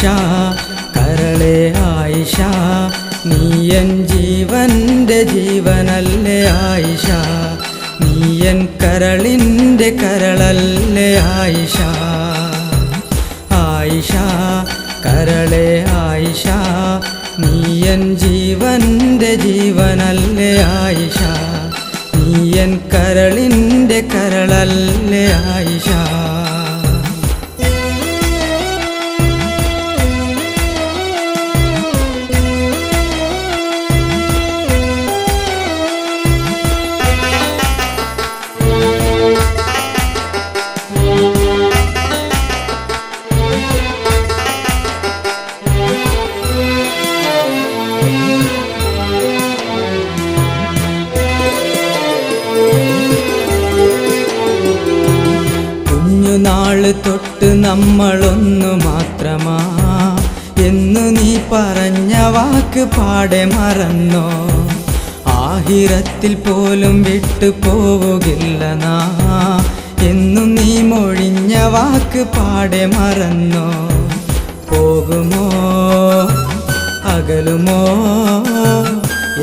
ആയിഷ കരളെ ആയിഷ നീയൻ ജീവന്റെ ജീവനല്ലേ ആയിഷ നീയൻ കരളിൻ്റെ കരളല്ലേ ആയിഷ ആയിഷ കരളെ ആയിഷ നീയൻ ജീവന്റെ ജീവനല്ലേ ആയിഷ നീയൻ കരളിൻ്റെ കരളല്ലേ ആയിഷ നാള് തൊട്ട് നമ്മളൊന്നു മാത്രമാ എന്നു നീ പറഞ്ഞ വാക്ക് പാടെ മറന്നോ ആഹിറത്തിൽ പോലും വിട്ടു പോവുകില്ല നാ എന്നു നീ മൊഴിഞ്ഞ വാക്ക് പാടെ മറന്നോ പോകുമോ അകലുമോ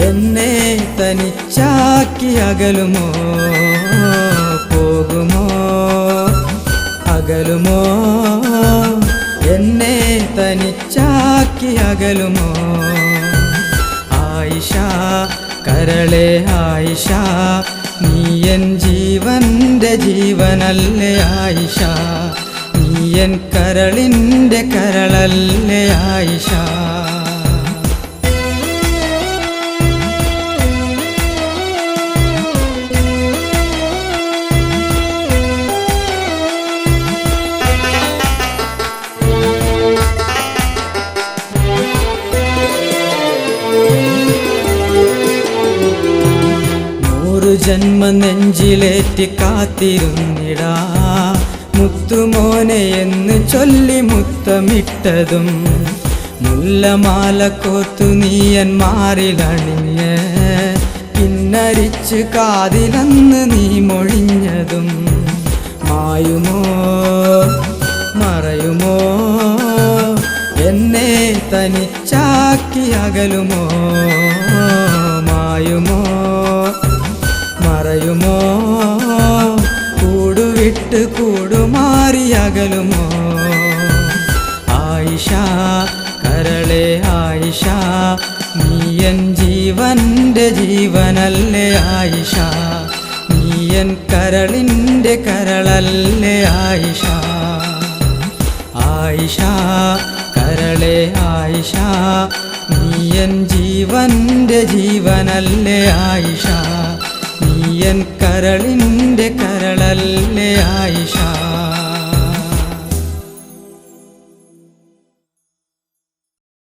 എന്നെ തനിച്ചാക്കി അകലുമോ പോകുമോ അകലുമോ എന്നെ തനിച്ചാക്കി അകലുമോ ആയിഷ കരളെ ആയിഷ നീയൻ ജീവന്റെ ജീവനല്ലേ ആയിഷ നീയൻ കരളിൻ്റെ കരളല്ലേ ആയിഷ ജന്മ നെഞ്ചിലേറ്റി കാത്തിരുന്നിടാ മുത്തുമോനെ എന്ന് ചൊല്ലി മുത്തമിട്ടതും മുല്ലമാല കോത്തു നീയൻ മാറിലണിഞ്ഞ് പിന്നരിച്ച് കാതിലന്ന് നീ മൊഴിഞ്ഞതും മായുമോ മറയുമോ എന്നെ തനിച്ചാക്കി അകലുമോ മായുമോ മറയുമോ കൂടുവിട്ട് കൂടുമാറി അകലുമോ ആയിഷ കരളെ ആയിഷ നീയൻ ജീവന്റെ ജീവനല്ലേ ആയിഷ നീയൻ കരളിൻ്റെ കരളല്ലേ ആയിഷ ആയിഷ കരളെ ആയിഷ നീയൻ ജീവന്റെ ജീവനല്ലേ ആയിഷ നീയൻ കരളിൻ്റെ കരളല്ലേ ആയിഷ